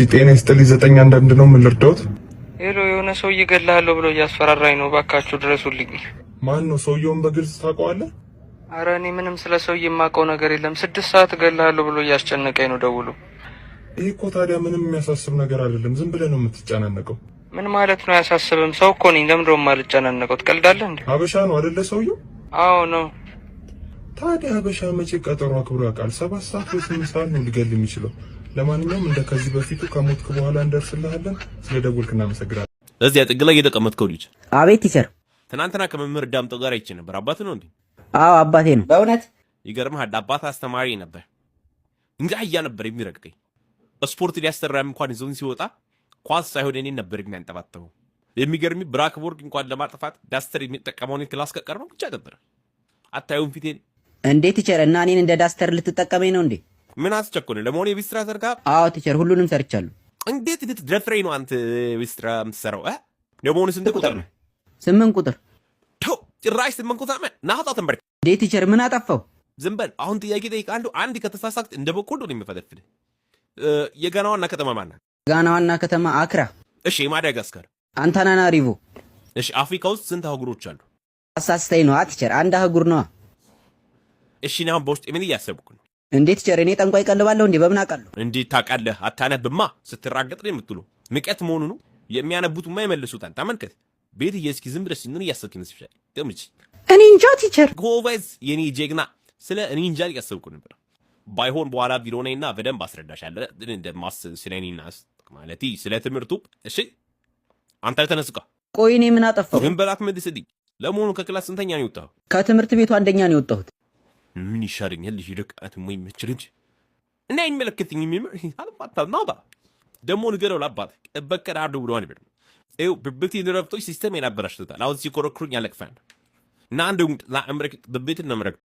ጤና ይስጥልኝ 911 ነው ምን ልርዳዎት? ሄሎ የሆነ ሰው እየገላለሁ ብሎ እያስፈራራኝ ነው ባካችሁ ድረሱልኝ። ማን ነው? ሰውየውን በግልጽ ታውቀዋለህ? አረ እኔ ምንም ስለ ሰውዬ የማውቀው ነገር የለም። 6 ሰዓት እገላለሁ ብሎ እያስጨነቀኝ ነው ደውሎ። ይሄ እኮ ታዲያ ምንም የሚያሳስብ ነገር አይደለም። ዝም ብለህ ነው የምትጨናነቀው። ምን ማለት ነው ያሳስብም? ሰው እኮ ነኝ። ለምን ነው የማልጨናነቀው? ትቀልዳለህ እንዴ? ሀበሻ ነው አይደለ ሰውየው? አዎ ነው። ታዲያ ሀበሻ መቼ ቀጠሮ አክብሮ ያውቃል? 7 ሰዓት ወይ 8 ሰዓት ነው ሊገል የሚችለው። ለማንኛውም እንደ ከዚህ በፊቱ ከሞትክ በኋላ እንደርስልሃለን። ስለደወልክ እናመሰግናለን። እዚያ ጥግ ላይ የተቀመጥከው ልጅ አቤት ቲቸር። ትናንትና ከመምህር ዳምጠው ጋር አይቼ ነበር። አባት ነው እንዴ? አዎ አባቴ ነው። በእውነት ይገርምሃል፣ አባት አስተማሪ ነበር። እንጃ እያ ነበር የሚረግጠኝ። ስፖርት ሊያሰራም እንኳን ይዞን ሲወጣ ኳስ ሳይሆን እኔን ነበር የሚያንጠባጥበው። የሚገርም ብላክቦርድ እንኳን ለማጥፋት ዳስተር የሚጠቀመውን ክላስ ከቀረው ብቻ ነበር። አታዩም ፊቴን እንዴ ቲቸር? እና እኔን እንደ ዳስተር ልትጠቀመኝ ነው እንዴ? ምን አስቸኮለ? ለመሆኑ የቤት ስራ ሰርካ? አዎ ቲቸር፣ ሁሉንም ሰርቻለሁ። እንዴት ልትደፍረኝ ነው አንተ የቤት ስራ የምትሰራው? ለመሆኑ ስንት ቁጥር ነው? 8 ቁጥር። ተው ጭራሽ 8 ቁጥር ናህጣ ተንበርክ። እንዴ ቲቸር ምን አጠፋው? ዝም በል። አሁን ጥያቄ ጠይቃለሁ። አንድ ከተሳሳክት እንደ በቆሎ ነው የሚፈተፍል። የጋና ዋና ከተማ ማን ናት? ጋና ዋና ከተማ አክራ። እሺ የማዳጋስካር? አንታናናሪቮ። እሺ አፍሪካ ውስጥ ስንት አህጉሮች አሉ? አሳስተኝ ነው ቲቸር፣ አንድ አህጉር ነው። እሺ ነው በውስጥ ምን እያሰብኩ ነው? እንዴ ቲቸር እኔ ጠንቋይ ቀልባለሁ እንዴ? በምን አውቃለሁ? እንዴት ታውቃለህ? አታነብማ። ስትራገጥ ነው የምትሉ። ምቀት መሆኑ ነው። የሚያነቡትማ ይመልሱታል። ተመልከት። ቤት እስኪ ዝም ብለህ ሲንን እያሰብክ ይመስልሻል? ገምች። እኔ እንጃ ቲቸር። ጎበዝ የኔ ጀግና። ስለ እኔ እንጃ እያሰብኩ ነበር። ባይሆን በኋላ ቢሮ ነኝና በደንብ አስረዳሻለሁ። እንደማስብ ስለ እኔና ማለቴ ስለ ትምህርቱ። እሺ አንተ ተነስቃ። ቆይ እኔ ምን አጠፋው? ግን በላት መልስልኝ። ለመሆኑ ከክላስ ስንተኛ ነው የወጣኸው? ከትምህርት ቤቱ አንደኛ ነው የወጣሁት። ምን ይሻለኛል? ልጅ ይደቃት ወይ መችል እንጂ እና አይመለከትኝ የሚመር አልባታ ናባ ደሞ ንገረው ለአባት በቀዳዱ ብሎን ይበል ኤው በብቲ ድረፍቶች ሲስተም ያናበራሽታል። አሁን ሲኮረክሩኝ ያለቅፋል እና አንዱ ለአምረክ በቤት ነው